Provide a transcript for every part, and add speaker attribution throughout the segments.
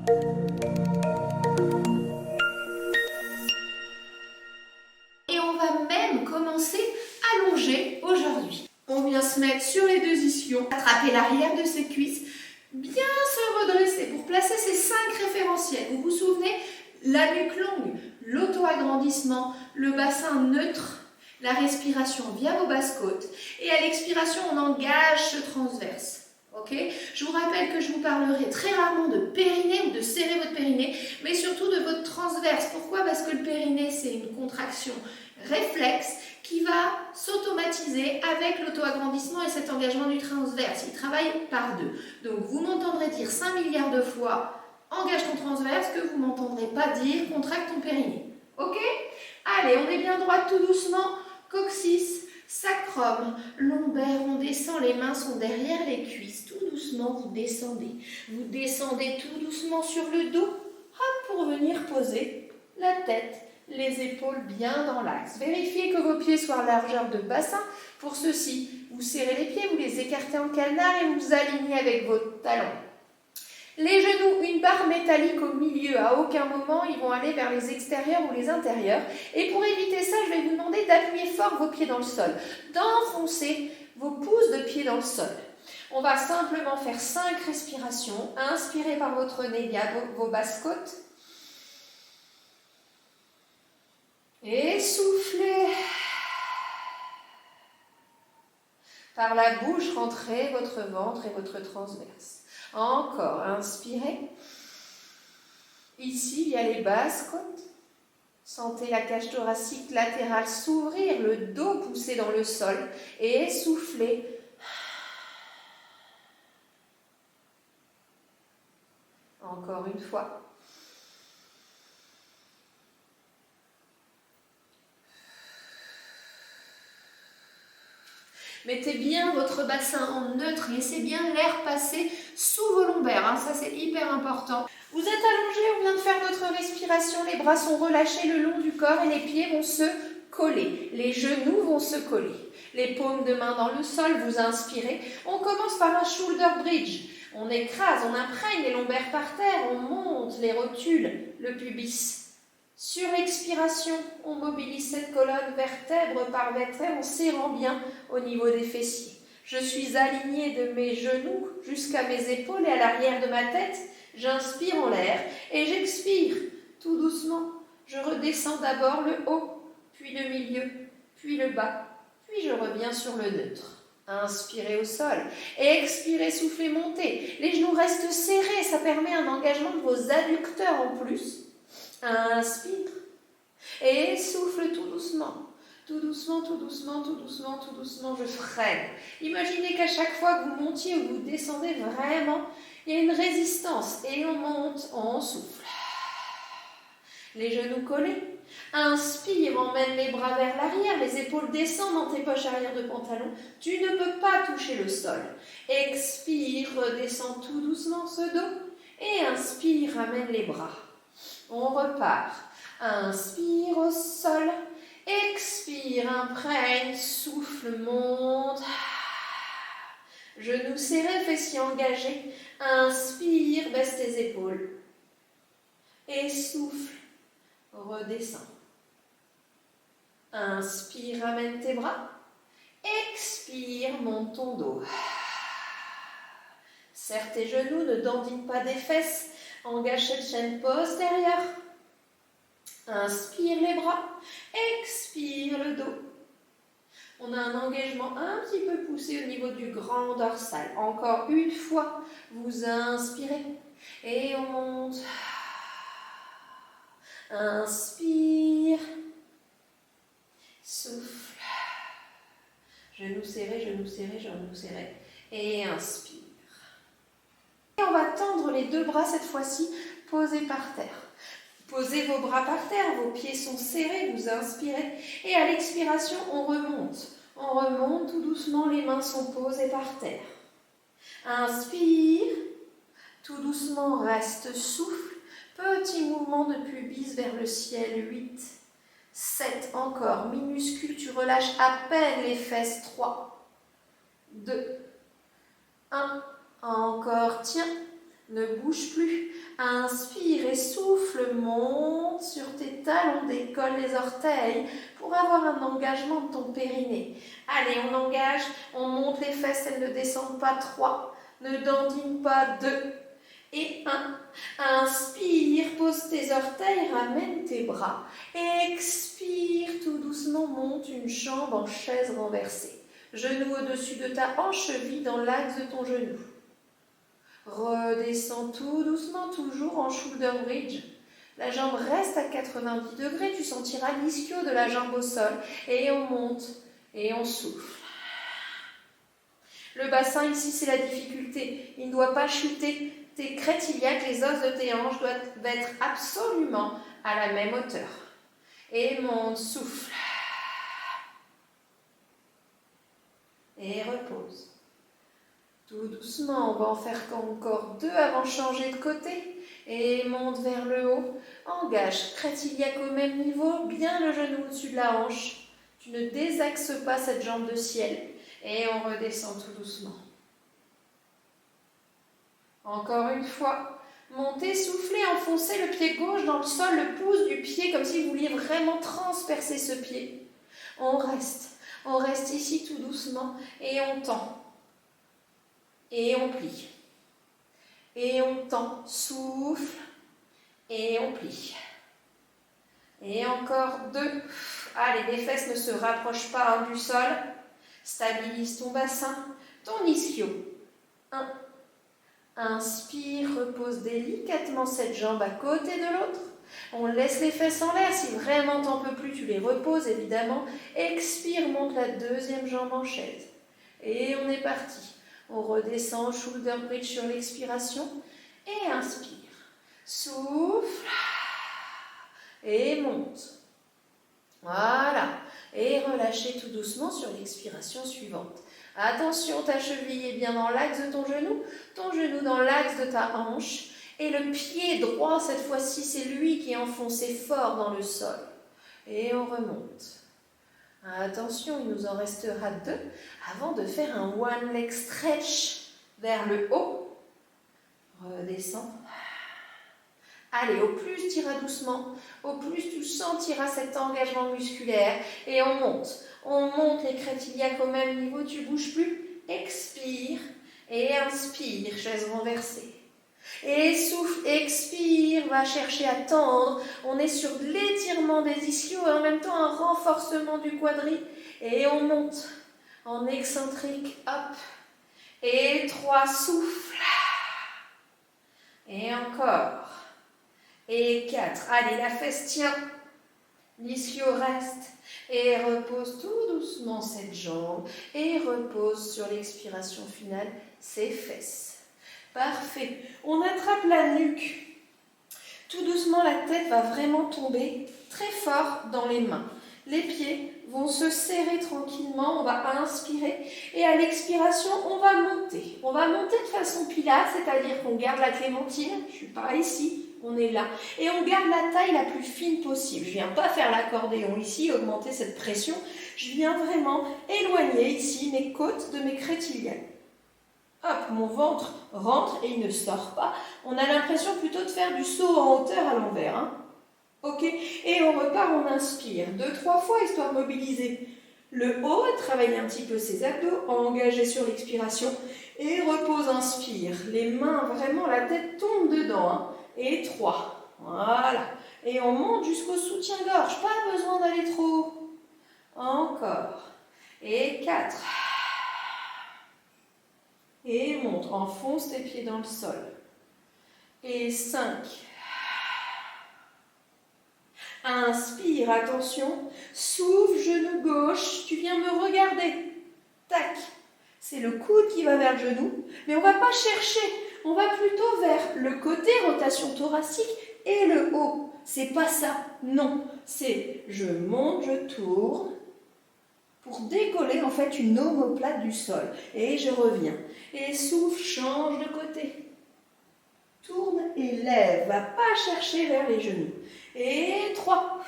Speaker 1: Et on va même commencer à longer aujourd'hui. On vient se mettre sur les deux ischions, attraper l'arrière de ses cuisses, bien se redresser pour placer ces 5 référentiels. Vous vous souvenez, la nuque longue, l'auto-agrandissement, le bassin neutre, la respiration via vos basses côtes. Et à l'expiration, on engage ce transverse. Okay, je vous rappelle que je vous parlerai très rarement de périnée ou de serrer votre périnée, mais surtout de votre transverse. Pourquoi? Parce que le périnée, c'est une contraction réflexe qui va s'automatiser avec l'auto-agrandissement et cet engagement du transverse. Il travaille par deux. Donc vous m'entendrez dire 5 milliards de fois engage ton transverse que vous ne m'entendrez pas dire contracte ton périnée. Ok? Allez, on est bien droit tout doucement. Coccyx, sacrum, lombaire, on descend, les mains sont derrière les cuisses. Tout doucement, vous descendez. Vous descendez tout doucement sur le dos, hop, pour venir poser la tête, les épaules bien dans l'axe. Vérifiez que vos pieds soient à largeur de bassin. Pour ceci, vous serrez les pieds, vous les écartez en canard et vous alignez avec vos talons. Les genoux, une barre métallique au milieu. À aucun moment, ils vont aller vers les extérieurs ou les intérieurs. Et pour éviter ça, je vais vous demander d'appuyer fort vos pieds dans le sol, d'enfoncer vos pouces de pied dans le sol. On va simplement faire 5 respirations. Inspirez par votre nez via vos basses côtes. Et soufflez. Par la bouche, rentrez votre ventre et votre transverse. Encore, inspirez. Ici, il y a les basses côtes. Sentez la cage thoracique latérale s'ouvrir, le dos pousser dans le sol. Et soufflez. Encore une fois. Mettez bien votre bassin en neutre, laissez bien l'air passer sous vos lombaires, ça c'est hyper important. Vous êtes allongé, on vient de faire notre respiration, les bras sont relâchés le long du corps et les pieds vont se coller, les genoux vont se coller. Les paumes de main dans le sol, vous inspirez. On commence par un shoulder bridge, on écrase, on imprègne les lombaires par terre, on monte les rotules, le pubis. Sur l'expiration, on mobilise cette colonne vertèbre par vertèbre en serrant bien au niveau des fessiers. Je suis alignée de mes genoux jusqu'à mes épaules et à l'arrière de ma tête. J'inspire en l'air et j'expire tout doucement. Je redescends d'abord le haut, puis le milieu, puis le bas, puis je reviens sur le neutre. Inspirez au sol et expirez, soufflez, montez. Les genoux restent serrés, ça permet un engagement de vos adducteurs en plus. Inspire et souffle tout doucement. Tout doucement, tout doucement, tout doucement, tout doucement, je freine. Imaginez qu'à chaque fois que vous montiez ou vous descendez vraiment, il y a une résistance et on monte, on souffle. Les genoux collés. Inspire, emmène les bras vers l'arrière, les épaules descendent dans tes poches arrière de pantalon. Tu ne peux pas toucher le sol. Expire, redescends tout doucement ce dos et inspire, ramène les bras. On repart. Inspire au sol. Expire, imprègne, souffle, monte. Genoux serrés, fessiers engagés. Inspire, baisse tes épaules. Et souffle, redescends. Inspire, ramène tes bras. Expire, monte ton dos. Serre tes genoux, ne dandine pas des fesses. Engage cette chaîne postérieure. Inspire les bras. Expire le dos. On a un engagement un petit peu poussé au niveau du grand dorsal. Encore une fois, vous inspirez et on monte. Inspire. Souffle. Genoux serrés, genoux serrés, genoux serrés. Et inspire. Et on va tendre les deux bras cette fois-ci, posés par terre. Posez vos bras par terre, vos pieds sont serrés, vous inspirez. Et à l'expiration, on remonte. On remonte tout doucement, les mains sont posées par terre. Inspire, tout doucement, reste, souffle. Petit mouvement de pubis vers le ciel, 8, 7, encore, minuscule, tu relâches à peine les fesses, 3, 2, 1, encore, tiens, Ne bouge plus. Inspire et souffle, monte sur tes talons, décolle les orteils pour avoir un engagement de ton périnée. Allez, on engage, on monte les fesses, elles ne descendent pas. 3, ne dandine pas. 2 et 1. Inspire, pose tes orteils, ramène tes bras. Expire, tout doucement, monte une jambe en chaise renversée. Genou au-dessus de ta hanche, cheville dans l'axe de ton genou. Redescends tout doucement, toujours en shoulder bridge. La jambe reste à 90 degrés, tu sentiras l'ischio de la jambe au sol. Et on monte, et on souffle. Le bassin ici, c'est la difficulté. Il ne doit pas chuter. Tes crêtes iliaques, les os de tes hanches doivent être absolument à la même hauteur. Et monte, souffle. Et repose. Tout doucement, on va en faire encore 2 avant de changer de côté. Et monte vers le haut. Engage, crête iliaque au même niveau, bien le genou au-dessus de la hanche. Tu ne désaxes pas cette jambe de ciel. Et on redescend tout doucement. Encore une fois. Montez, soufflez, enfoncez le pied gauche dans le sol, le pouce du pied, comme si vous vouliez vraiment transpercer ce pied. On reste ici tout doucement et on tend. Et on plie. Et on tend, souffle, et on plie. Et encore 2. Allez, les fesses ne se rapprochent pas du sol. Stabilise ton bassin, ton ischio. 1. Inspire, repose délicatement cette jambe à côté de l'autre. On laisse les fesses en l'air. Si vraiment t'en peux plus, tu les reposes évidemment. Expire, monte la deuxième jambe en chaise. Et on est parti. On redescend, shoulder bridge sur l'expiration. Et inspire. Souffle. Et monte. Voilà. Et relâchez tout doucement sur l'expiration suivante. Attention, ta cheville est bien dans l'axe de ton genou dans l'axe de ta hanche. Et le pied droit, cette fois-ci, c'est lui qui est enfoncé fort dans le sol. Et on remonte. Attention, il nous en restera 2 avant de faire un one leg stretch vers le haut. Redescends. Allez, au plus tu iras doucement, au plus tu sentiras cet engagement musculaire. Et on monte. On monte les crêtes iliaques au même niveau, tu ne bouges plus. Expire et inspire, chaise renversée. Et souffle, expire, va chercher à tendre. On est sur de l'étirement des ischios et en même temps un renforcement du quadri. Et on monte en excentrique, hop. Et 3, souffle. Et encore. Et 4, allez, la fesse tient. L'ischio reste. Et repose tout doucement cette jambe. Et repose sur l'expiration finale ses fesses. Parfait. On attrape la nuque. Tout doucement, la tête va vraiment tomber très fort dans les mains. Les pieds vont se serrer tranquillement. On va inspirer. Et à l'expiration, on va monter. On va monter de façon pilates, c'est-à-dire qu'on garde la clémentine. Je ne suis pas ici. On est là. Et on garde la taille la plus fine possible. Je ne viens pas faire l'accordéon ici, augmenter cette pression. Je viens vraiment éloigner ici mes côtes de mes crêtes iliaques. Hop, mon ventre rentre et il ne sort pas. On a l'impression plutôt de faire du saut en hauteur à l'envers. Hein. Ok. Et on repart, on inspire 2-3 fois, histoire de mobiliser le haut, travailler un petit peu ses abdos, engager sur l'expiration. Et repose, inspire. Les mains, vraiment, la tête tombe dedans. Hein. Et 3. Voilà. Et on monte jusqu'au soutien-gorge. Pas besoin d'aller trop haut. Encore. Et 4. Et monte. Enfonce tes pieds dans le sol. Et 5. Inspire, attention. Souffle, genou gauche. Tu viens me regarder. Tac. C'est le coude qui va vers le genou. Mais on ne va pas chercher. On va plutôt vers le côté, rotation thoracique, et le haut. C'est pas ça, non. C'est je monte, je tourne, pour décoller en fait une omoplate du sol. Et je reviens. Et souffle, change de côté. Tourne et lève. Va pas chercher vers les genoux. Et 3.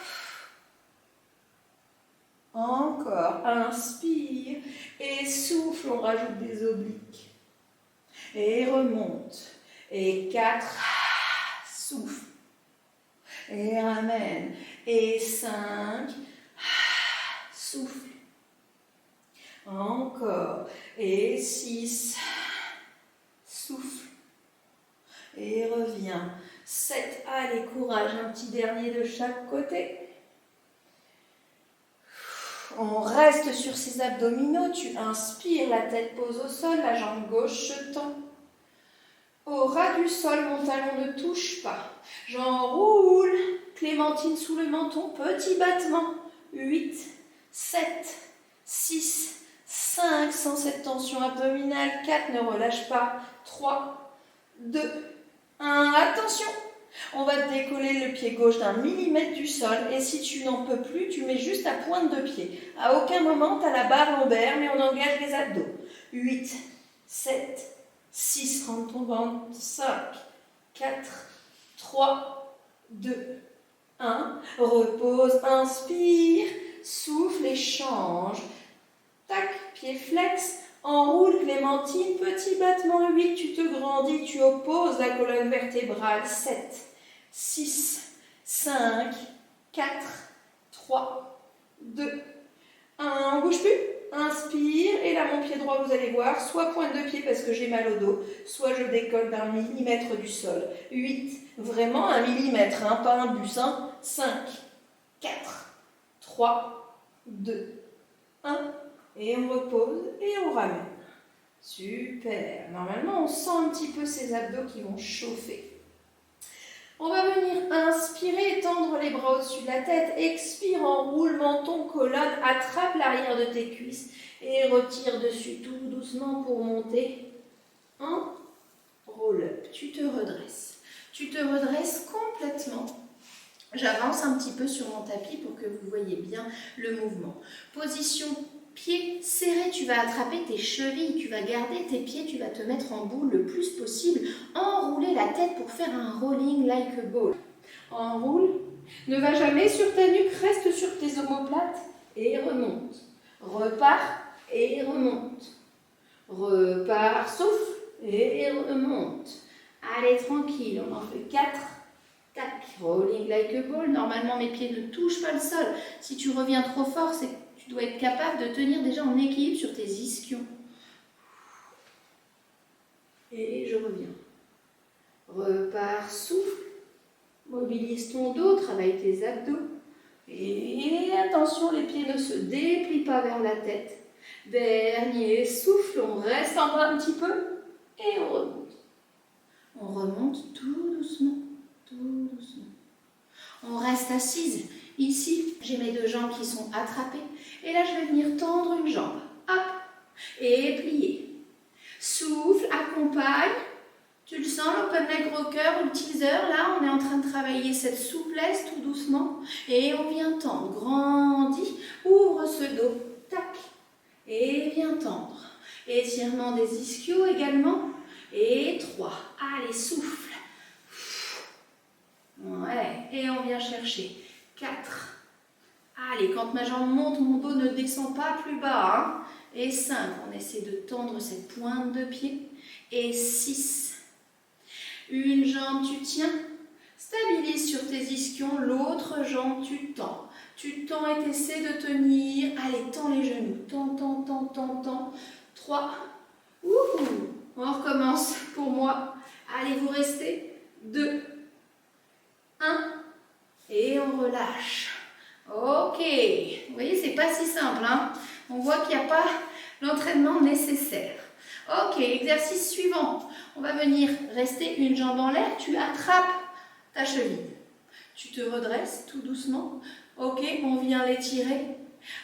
Speaker 1: Encore. Inspire. Et souffle, on rajoute des obliques. Et remonte. Et 4, souffle. Et ramène. Et 5, souffle. Encore. Et 6, souffle. Et reviens. 7, allez, courage, un petit dernier de chaque côté. On reste sur ses abdominaux, tu inspires, la tête pose au sol, la jambe gauche se tend. Au ras du sol, mon talon ne touche pas. J'enroule, Clémentine sous le menton, petit battement. 8, 7, 6, 5, sans cette tension abdominale. 4, ne relâche pas. 3, 2, 1, attention. On va décoller le pied gauche d'1 millimètre du sol et si tu n'en peux plus, tu mets juste ta pointe de pied. À aucun moment, tu as la barre lombaire, mais on engage les abdos. 8, 7, 6, rentre ton ventre, 5, 4, 3, 2, 1. Repose, inspire, souffle et change. Tac, pied flex. Enroule, Clémentine, petit battement. 8, tu te grandis, tu opposes la colonne vertébrale. 7, 6, 5, 4, 3, 2, 1. On ne bouge plus. Inspire. Et là, mon pied droit, vous allez voir, soit pointe de pied parce que j'ai mal au dos, soit je décolle d'1 millimètre du sol. 8, vraiment 1 millimètre, hein, pas un bus. 5, 4, 3, 2, 1. Et on repose et on ramène. Super. Normalement, on sent un petit peu ces abdos qui vont chauffer. On va venir inspirer, tendre les bras au-dessus de la tête. Expire, enroule menton, colonne, attrape l'arrière de tes cuisses et retire dessus tout doucement pour monter en roll-up. Tu te redresses. Tu te redresses complètement. J'avance un petit peu sur mon tapis pour que vous voyez bien le mouvement. Position pieds serrés, tu vas attraper tes chevilles, tu vas garder tes pieds, tu vas te mettre en boule le plus possible. Enrouler la tête pour faire un rolling like a ball. Enroule, ne va jamais sur ta nuque, reste sur tes omoplates et remonte. Repars et remonte. Repars, souffle et remonte. Allez, tranquille, on en fait 4. Tac, rolling like a ball. Normalement, mes pieds ne touchent pas le sol. Si tu reviens trop fort, c'est que tu dois être capable de tenir déjà en équilibre sur tes ischions. Et je reviens. Repars, souffle. Mobilise ton dos, travaille tes abdos. Et attention, les pieds ne se déplient pas vers la tête. Dernier souffle, on reste en bas un petit peu et on remonte. On remonte tout doucement. Tout doucement. On reste assise. Ici, j'ai mes 2 jambes qui sont attrapées. Et là, je vais venir tendre une jambe. Hop. Et plier. Souffle, accompagne. Tu le sens, l'open leg rocker ou le teaser. Là, on est en train de travailler cette souplesse tout doucement. Et on vient tendre. Grandis. Ouvre ce dos. Tac. Et viens tendre. Étirement des ischios également. Et 3. Allez, souffle. Ouais, et on vient chercher 4. Allez, quand ma jambe monte, mon dos ne descend pas plus bas. Hein. Et 5, on essaie de tendre cette pointe de pied. Et 6. Une jambe, tu tiens. Stabilise sur tes ischions. L'autre jambe, tu tends. Tu tends et tu essaies de tenir. Allez, tends les genoux. Tends, tends, tends, tends, tends. 3. Ouh, on recommence pour moi. Allez, vous restez. 2. 1 et on relâche. Ok, vous voyez, c'est pas si simple. Hein, on voit qu'il n'y a pas l'entraînement nécessaire. Ok, exercice suivant. On va venir rester une jambe en l'air. Tu attrapes ta cheville. Tu te redresses tout doucement. Ok, on vient l'étirer.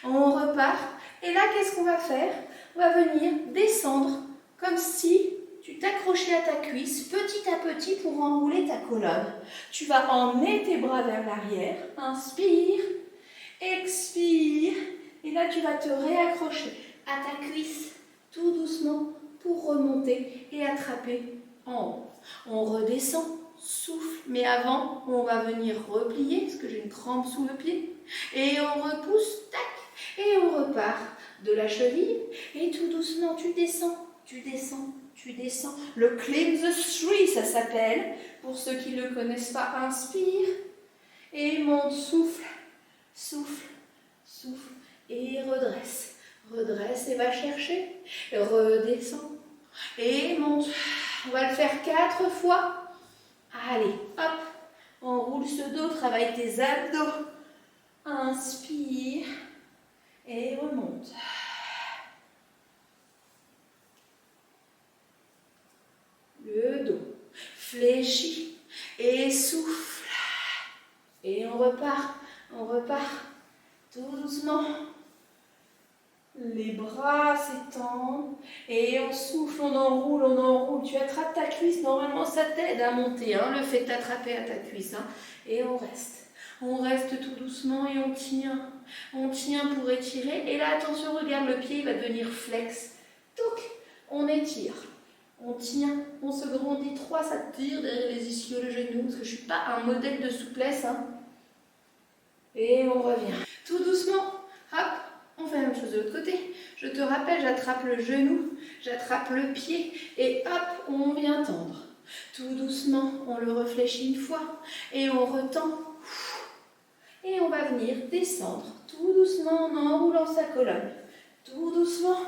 Speaker 1: On repart. Et là, qu'est-ce qu'on va faire? On va venir descendre comme si tu t'accrochais à ta cuisse petit à petit pour enrouler ta colonne. Tu vas emmener tes bras vers l'arrière. Inspire, expire. Et là, tu vas te réaccrocher à ta cuisse tout doucement pour remonter et attraper en haut. On redescend, souffle. Mais avant, on va venir replier parce que j'ai une crampe sous le pied. Et on repousse, tac. Et on repart de la cheville. Et tout doucement, tu descends, tu descends. tu descends. Le climb the tree, ça s'appelle. Pour ceux qui ne le connaissent pas, inspire et monte, souffle, souffle, souffle et redresse. Redresse et va chercher. Redescends et monte. On va le faire 4 fois. Allez, hop, on roule ce dos, travaille tes abdos. Inspire et remonte. Le dos fléchit et souffle. Et on repart tout doucement. Les bras s'étendent et on souffle, on enroule. Tu attrapes ta cuisse, normalement ça t'aide à monter, hein, le fait de t'attraper à ta cuisse. Hein, et on reste. On reste tout doucement et on tient. On tient pour étirer. Et là, attention, regarde, le pied il va devenir flex. Touc, on étire. On tient, on se grandit. 3, ça tire derrière les ischios, le genou, parce que je ne suis pas un modèle de souplesse. Hein. Et on revient. Tout doucement, hop, on fait la même chose de l'autre côté. Je te rappelle, j'attrape le genou, j'attrape le pied et hop, on vient tendre. Tout doucement, on le réfléchit une fois et on retend. Et on va venir descendre tout doucement en enroulant sa colonne. Tout doucement,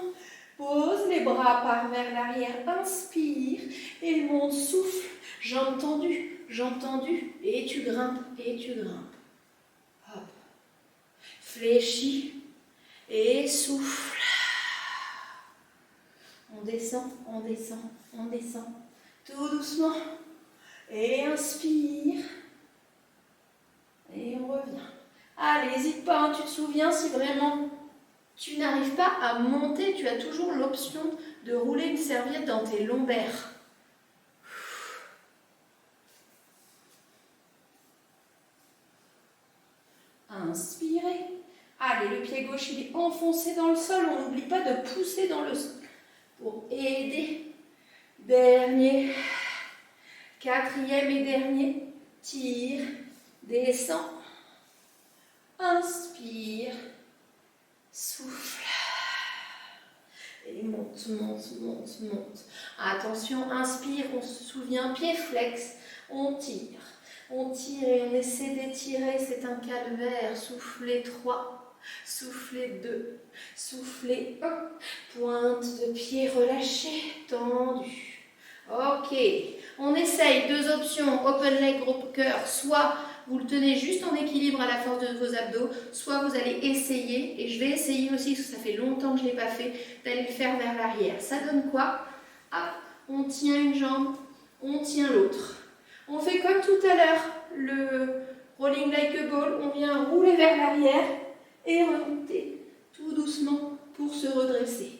Speaker 1: pose les bras par vers l'arrière, inspire et monte, souffle, jambes tendues, et tu grimpes, Hop. Fléchis et souffle. On descend, tout doucement. Et inspire. Et on revient. Allez, n'hésite pas, hein, tu te souviens, si vraiment tu n'arrives pas à monter, tu as toujours l'option de rouler une serviette dans tes lombaires. Inspirez. Allez, le pied gauche, il est enfoncé dans le sol. On n'oublie pas de pousser dans le sol pour aider. Dernier. 4e et dernier. Tire. Descends. Inspire. Souffle. Et monte. Attention, inspire, on se souvient, pied flex. On tire. On tire et on essaie d'étirer, c'est un calvaire. Soufflez 3, soufflez 2, soufflez 1. Pointe de pied relâchée, tendue. Ok, on essaye 2 options, open leg, gros cœur. Soit vous le tenez juste en équilibre à la force de vos abdos, soit vous allez essayer, et je vais essayer aussi, parce que ça fait longtemps que je ne l'ai pas fait, d'aller le faire vers l'arrière. Ça donne quoi? Hop, on tient une jambe, on tient l'autre. On fait comme tout à l'heure, le rolling like a ball, on vient rouler vers l'arrière et remonter tout doucement pour se redresser.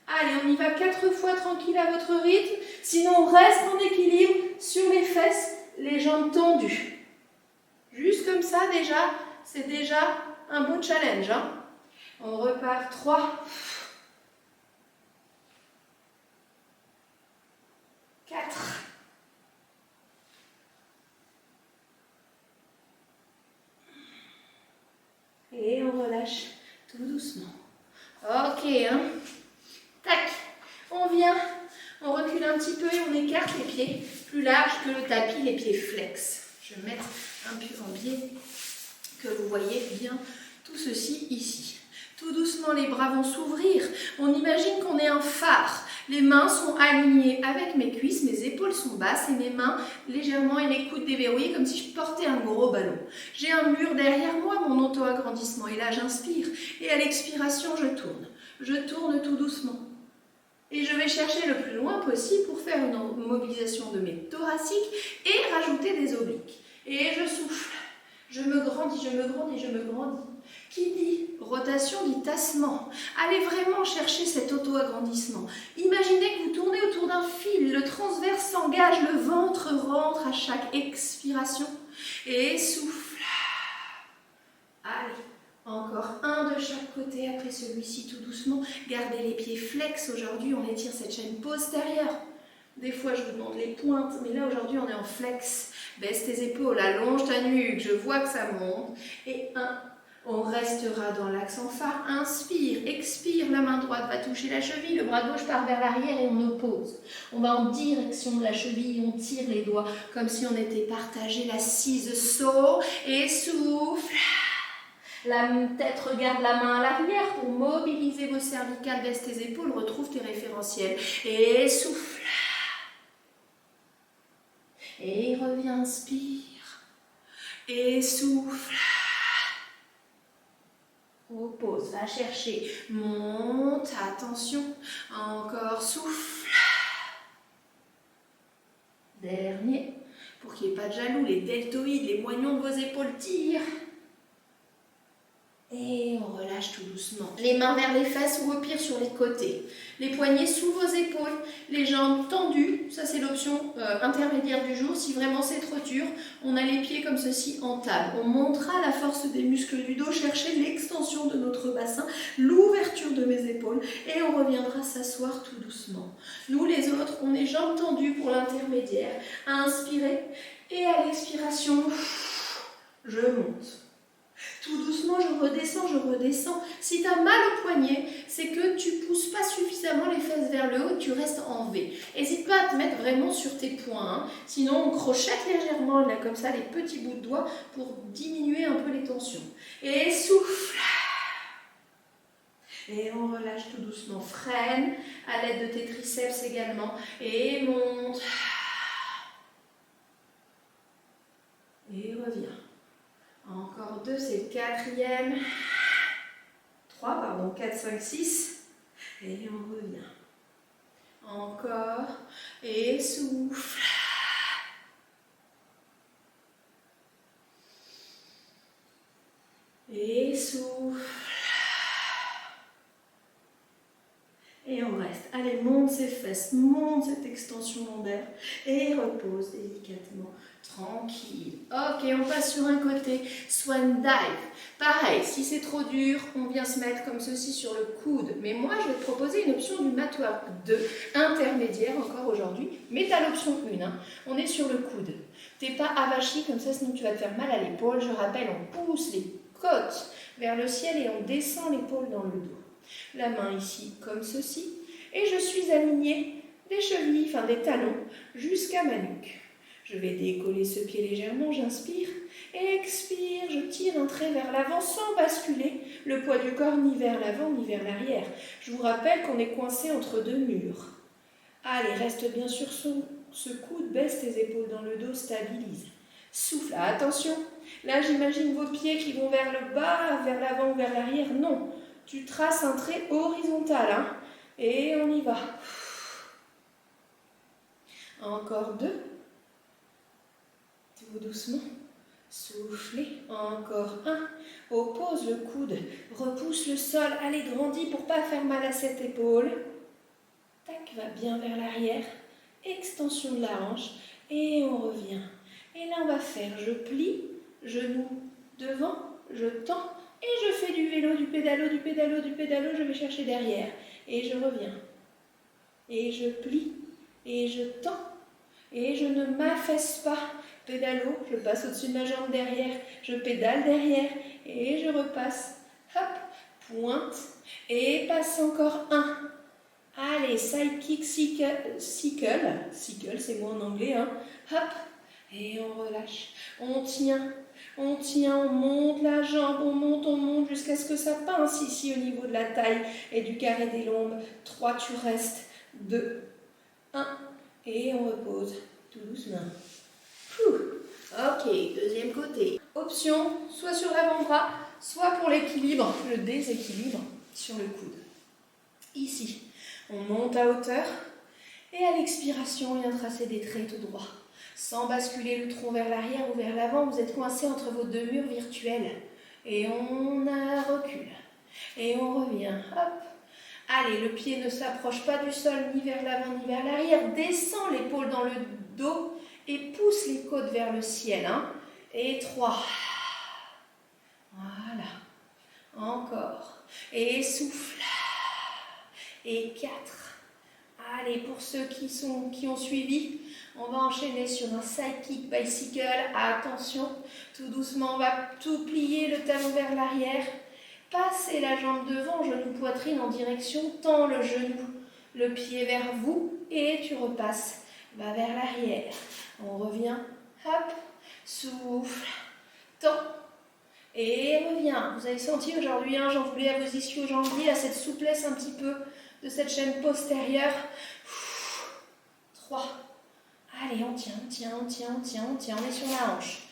Speaker 1: Allez, on y va 4 fois tranquille à votre rythme, sinon on reste en équilibre sur les fesses, les jambes tendues. Juste comme ça déjà, c'est déjà un bon challenge. Hein. On repart 3, 4, et on relâche tout doucement. Ok, hein. Tac, on vient, on recule un petit peu et on écarte les pieds plus larges que le tapis, les pieds flex. Je vais mettre un peu en biais que vous voyez bien tout ceci ici. Tout doucement, les bras vont s'ouvrir. On imagine qu'on est un phare. Les mains sont alignées avec mes cuisses, mes épaules sont basses et mes mains légèrement et mes coudes déverrouillés comme si je portais un gros ballon. J'ai un mur derrière moi, mon auto-agrandissement. Et là, j'inspire. Et à l'expiration, je tourne. Je tourne tout doucement. Et je vais chercher le plus loin possible pour faire une mobilisation de mes thoraciques et rajouter des obliques. Et je souffle. Je me grandis. Qui dit rotation dit tassement. Allez vraiment chercher cet auto-agrandissement. Imaginez que vous tournez autour d'un fil, le transverse s'engage, le ventre rentre à chaque expiration. Et souffle. Allez, encore un de chaque côté après celui-ci tout doucement. Gardez les pieds flex. Aujourd'hui, on étire cette chaîne postérieure. Des fois, je vous demande les pointes, mais là, aujourd'hui, on est en flex. Baisse tes épaules, allonge ta nuque, je vois que ça monte. Et 1, On restera dans l'accent phare. Inspire, expire, la main droite va toucher la cheville, le bras gauche part vers l'arrière et on oppose. On va en direction de la cheville, on tire les doigts comme si on était partagé, l'assise saut et souffle. La tête regarde la main à l'arrière pour mobiliser vos cervicales, baisse tes épaules, retrouve tes référentiels et souffle. Et reviens, inspire et souffle. Repose, va chercher, monte, attention, encore souffle. Dernier, pour qu'il n'y ait pas de jaloux, les deltoïdes, les moignons de vos épaules tirent. Et on relâche tout doucement. Les mains vers les fesses ou au pire sur les côtés. Les poignets sous vos épaules, les jambes tendues. Ça c'est l'option intermédiaire du jour. Si vraiment c'est trop dur, on a les pieds comme ceci en table. On montera la force des muscles du dos, chercher l'extension de notre bassin, l'ouverture de mes épaules et on reviendra s'asseoir tout doucement. Nous les autres, on est jambes tendues pour l'intermédiaire. À inspirer et à l'expiration, je monte. Tout doucement, je redescends, je redescends. Si tu as mal au poignet, c'est que tu ne pousses pas suffisamment les fesses vers le haut, tu restes en V. N'hésite pas à te mettre vraiment sur tes poings. Hein. Sinon, on crochette légèrement, là, comme ça, les petits bouts de doigts pour diminuer un peu les tensions. Et souffle. Et on relâche tout doucement. Freine à l'aide de tes triceps également. Et monte. Et reviens. Encore 2, c'est le 4e. 3, pardon, 4, 5, 6. Et on revient. Encore. Et souffle. Et souffle. Et on reste. Allez, monte ses fesses, monte cette extension lombaire et repose délicatement, tranquille. Ok, on passe sur un côté, swan dive. Pareil, si c'est trop dur, on vient se mettre comme ceci sur le coude. Mais moi, je vais te proposer une option du mat work 2, intermédiaire encore aujourd'hui. Mais tu as l'option 1, hein. On est sur le coude. T'es pas avachi comme ça, sinon tu vas te faire mal à l'épaule. Je rappelle, on pousse les côtes vers le ciel et on descend l'épaule dans le dos. La main ici comme ceci et je suis alignée des chevilles, enfin des talons jusqu'à ma nuque. Je vais décoller ce pied légèrement, j'inspire, expire, je tire un trait vers l'avant sans basculer le poids du corps ni vers l'avant ni vers l'arrière. Je vous rappelle qu'on est coincé entre deux murs. Allez, reste bien sûr sous ce coude, baisse tes épaules dans le dos, stabilise. Souffle, attention, là j'imagine vos pieds qui vont vers le bas, vers l'avant ou vers l'arrière, non. Tu traces un trait horizontal, hein, et on y va. Encore 2. Tout doucement. Soufflez. Encore 1. Oppose le coude. Repousse le sol. Allez, grandis pour pas faire mal à cette épaule. Tac, va bien vers l'arrière. Extension de la hanche. Et on revient. Et là, on va faire, je plie, genou devant, je tends. Et je fais du vélo, du pédalo, du pédalo, du pédalo, je vais chercher derrière. Et je reviens. Et je plie. Et je tends. Et je ne m'affaisse pas. Pédalo, je passe au-dessus de ma jambe derrière. Je pédale derrière. Et je repasse. Hop, pointe. Et passe encore 1. Allez, side kick, sickle. Sickle, c'est moi en anglais. Hein. Hop. Et on relâche. On tient, on monte la jambe, on monte jusqu'à ce que ça pince ici au niveau de la taille et du carré des lombes. 3, tu restes. 2, 1, et on repose tout doucement. Ok, deuxième côté. Option, soit sur l'avant-bras, soit pour l'équilibre, le déséquilibre sur le coude. Ici, on monte à hauteur et à l'expiration, on vient tracer des traits tout droits. Sans basculer le tronc vers l'arrière ou vers l'avant, vous êtes coincé entre vos deux murs virtuels. Et on recule. Et on revient. Hop. Allez, le pied ne s'approche pas du sol, ni vers l'avant, ni vers l'arrière. Descends l'épaule dans le dos et pousse les côtes vers le ciel. Hein. Et 3. Voilà. Encore. Et souffle. Et 4. Allez, pour ceux qui ont suivi, on va enchaîner sur un side kick bicycle. Attention, tout doucement, on va tout plier, le talon vers l'arrière. Passez la jambe devant, genou poitrine en direction, tends le genou, le pied vers vous et tu repasses. Va vers l'arrière. On revient, hop, souffle, tends et revient. Vous avez senti aujourd'hui, j'en voulais à vos ischio-jambiers, à cette souplesse un petit peu de cette chaîne postérieure. 3. Allez, on tient, on est sur la hanche.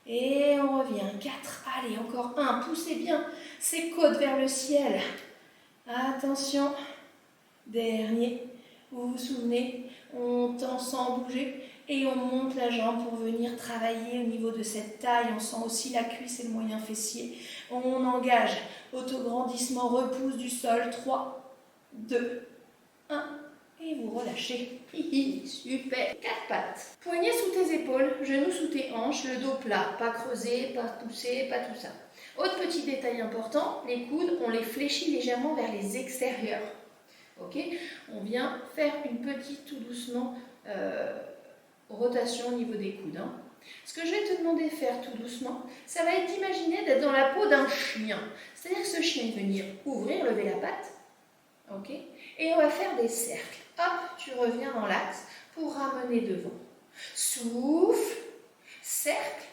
Speaker 1: Et on revient. 4. Allez, encore 1. Poussez bien ces côtes vers le ciel. Attention. Dernier. Vous vous souvenez, on tend sans bouger et on monte la jambe pour venir travailler au niveau de cette taille. On sent aussi la cuisse et le moyen fessier. On engage. Autograndissement, repousse du sol. 3, 2, 1. Et vous relâchez. Super. 4 pattes. Poignets sous tes épaules, genoux sous tes hanches, le dos plat. Pas creusé, pas poussé, pas tout ça. Autre petit détail important, les coudes, on les fléchit légèrement vers les extérieurs. Ok, on vient faire une petite, tout doucement, rotation au niveau des coudes. Hein. Ce que je vais te demander de faire tout doucement, ça va être d'imaginer d'être dans la peau d'un chien. C'est-à-dire que ce chien va venir ouvrir, lever la patte. Ok, et on va faire des cercles. Hop, tu reviens dans l'axe pour ramener devant. Souffle, cercle,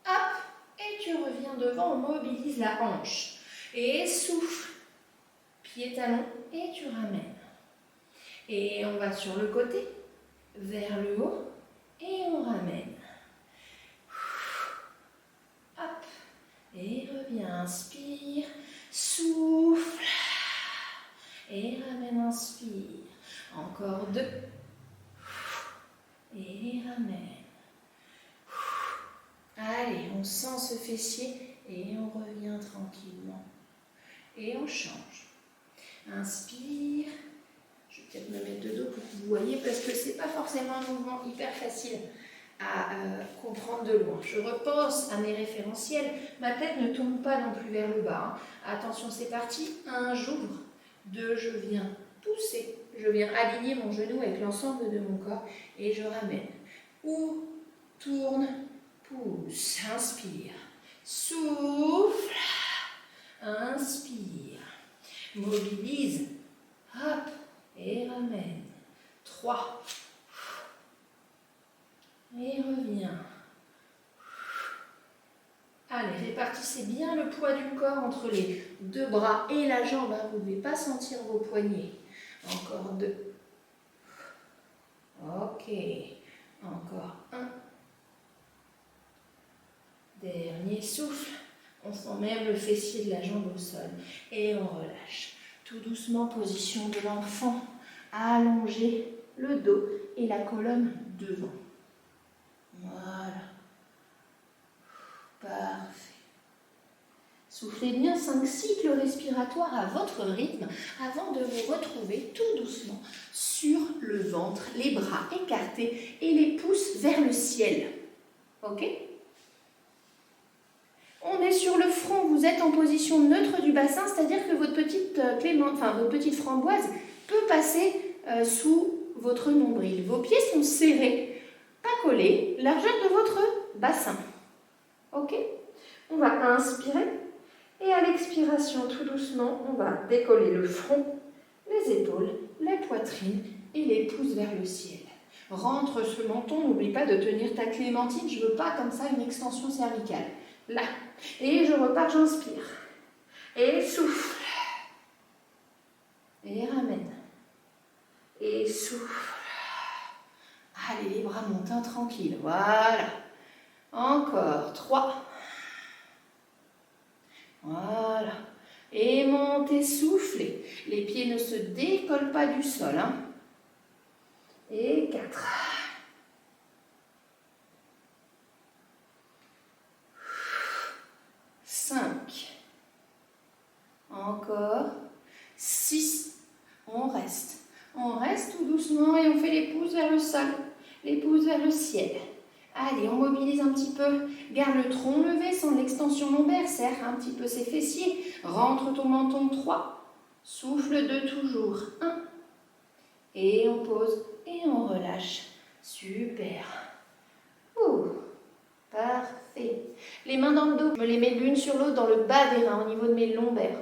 Speaker 1: hop, et tu reviens devant, on mobilise la hanche. Et souffle, pied talon, et tu ramènes. Et on va sur le côté, vers le haut, et on ramène. Hop, et reviens, inspire, souffle, et ramène, inspire. Encore 2, et ramène. Allez, on sent ce fessier, et on revient tranquillement. Et on change. Inspire. Je vais peut-être me mettre de dos pour que vous voyez, parce que ce n'est pas forcément un mouvement hyper facile à comprendre de loin. Je repense à mes référentiels. Ma tête ne tourne pas non plus vers le bas. Hein. Attention, c'est parti. 1, j'ouvre. 2, je viens pousser. Je viens aligner mon genou avec l'ensemble de mon corps et je ramène. Ouvre, tourne, pousse. Inspire. Souffle. Inspire. Mobilise. Hop. Et ramène. 3. Et reviens. Allez, répartissez bien le poids du corps entre les deux bras et la jambe. Vous ne devez pas sentir vos poignets. Encore 2. Ok. Encore 1. Dernier souffle. On sent même le fessier de la jambe au sol. Et on relâche. Tout doucement, position de l'enfant. Allongez le dos et la colonne devant. Voilà. Parfait. Soufflez bien 5 cycles respiratoires à votre rythme avant de vous retrouver tout doucement sur le ventre, les bras écartés et les pouces vers le ciel. Ok ? On est sur le front, vous êtes en position neutre du bassin, c'est-à-dire que votre petite framboise peut passer sous votre nombril. Vos pieds sont serrés, pas collés, largeur de votre bassin. Ok ? On va inspirer et à l'expiration, tout doucement, on va décoller le front, les épaules, la poitrine et les pouces vers le ciel. Rentre ce menton, n'oublie pas de tenir ta clémentine, je ne veux pas comme ça une extension cervicale. Là. Et je repars, j'inspire. Et souffle. Et ramène. Et souffle. Allez, les bras montent, hein, tranquille. Voilà. Encore 3. Voilà. Et montez, soufflez. Les pieds ne se décollent pas du sol. Hein. Et 4. Encore 6. On reste. On reste tout doucement et on fait les pouces vers le sol, les pouces vers le ciel. Allez, on mobilise un petit peu. Garde le tronc levé sans l'extension lombaire. Serre un petit peu ses fessiers. Rentre ton menton. 3. Souffle 2 toujours. 1. Et on pose et on relâche. Super. Ouh, parfait. Les mains dans le dos, je me les mets l'une sur l'autre dans le bas des reins, au niveau de mes lombaires.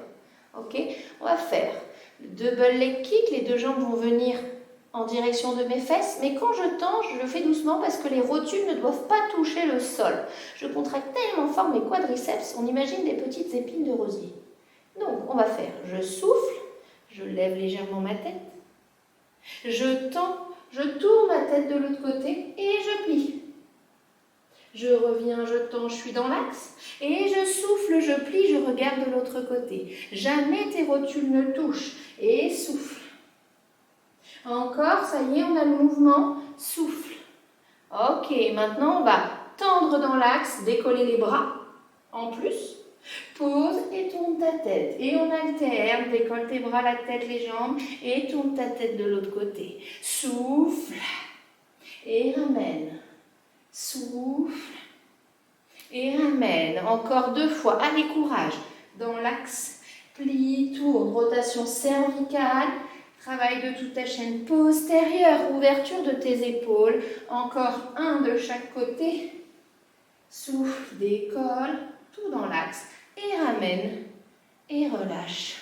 Speaker 1: Ok, on va faire le double leg kick. Les deux jambes vont venir en direction de mes fesses, mais quand je tends, je le fais doucement parce que les rotules ne doivent pas toucher le sol. Je contracte tellement fort mes quadriceps, on imagine des petites épines de rosier. Donc, on va faire, je souffle, je lève légèrement ma tête, je tends, je tourne ma tête de l'autre côté et je plie. Je reviens, je tends, je suis dans l'axe et je souffle, je plie, je regarde de l'autre côté. Jamais tes rotules ne touchent et souffle. Encore, ça y est, on a le mouvement, souffle. Ok, maintenant on va tendre dans l'axe, décoller les bras en plus. Pose et tourne ta tête. Et on alterne, décolle tes bras, la tête, les jambes et tourne ta tête de l'autre côté. Souffle et ramène. Souffle et ramène. Encore 2 fois. Allez, courage. Dans l'axe, plie, tourne, rotation cervicale. Travail de toute ta chaîne postérieure, ouverture de tes épaules. Encore 1 de chaque côté. Souffle, décolle, tout dans l'axe. Et ramène et relâche.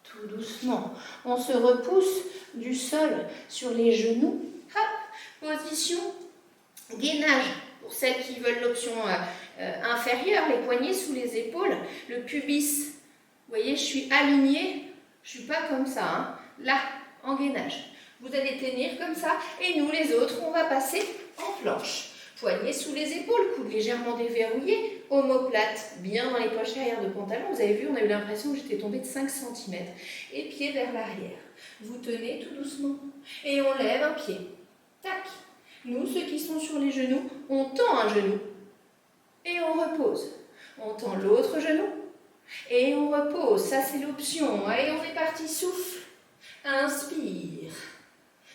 Speaker 1: Tout doucement. On se repousse du sol sur les genoux. Hop, position gainage. Pour celles qui veulent l'option inférieure, les poignets sous les épaules, le pubis. Vous voyez, je suis alignée. Je ne suis pas comme ça. Hein. Là, en gainage. Vous allez tenir comme ça et nous les autres, on va passer en planche. Poignets sous les épaules, coudes légèrement déverrouillés, omoplate bien dans les poches arrière de pantalon. Vous avez vu, on a eu l'impression que j'étais tombée de 5 cm. Et pied vers l'arrière. Vous tenez tout doucement et on lève un pied. Tac. Nous, ceux qui sont sur les genoux, on tend un genou et on repose. On tend l'autre genou et on repose. Ça, c'est l'option. Allez, on est parti. Souffle. Inspire.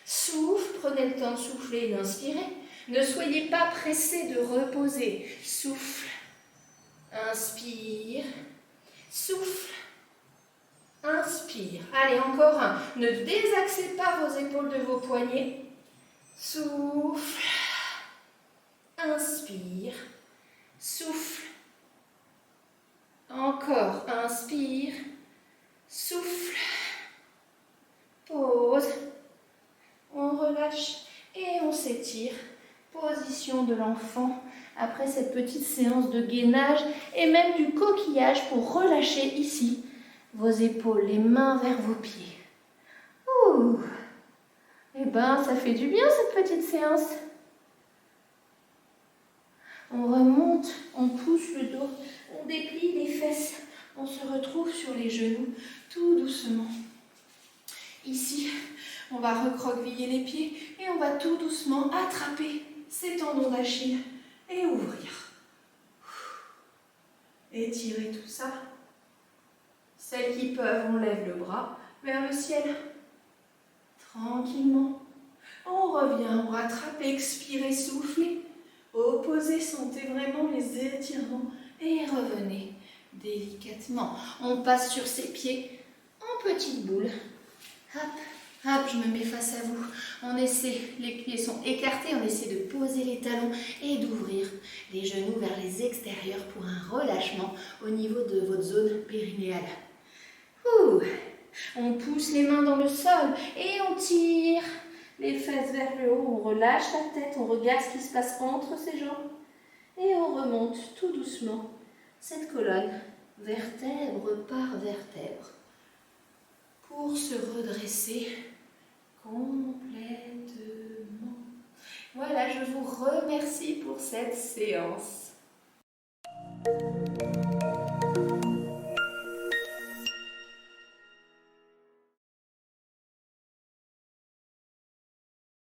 Speaker 1: Souffle, prenez le temps de souffler et d'inspirer. Ne soyez pas pressés de reposer. Souffle. Inspire. Souffle. Inspire. Allez, encore un. Ne désaxez pas vos épaules de vos poignets. Souffle. Inspire. Souffle. Encore. Inspire. Souffle. Pause, on relâche et on s'étire. Position de l'enfant après cette petite séance de gainage et même du coquillage pour relâcher ici vos épaules, les mains vers vos pieds. Ouh. Eh ben, ça fait du bien cette petite séance. On remonte, on pousse le dos, on déplie les fesses, on se retrouve sur les genoux tout doucement. Ici, on va recroqueviller les pieds et on va tout doucement attraper ces tendons d'Achille et ouvrir. Étirer tout ça. Celles qui peuvent, on lève le bras vers le ciel. Tranquillement. On revient, on rattrape, expirez, soufflez. Opposez, sentez vraiment les étirements et revenez délicatement. On passe sur ses pieds en petite boule. Hop, hop, je me mets face à vous. On essaie, les pieds sont écartés, on essaie de poser les talons et d'ouvrir les genoux vers les extérieurs pour un relâchement au niveau de votre zone périnéale. Ouh. On pousse les mains dans le sol et on tire les fesses vers le haut. On relâche la tête, on regarde ce qui se passe entre ses jambes et on remonte tout doucement cette colonne, vertèbre par vertèbre, pour se redresser complètement. Voilà, je vous remercie pour cette séance.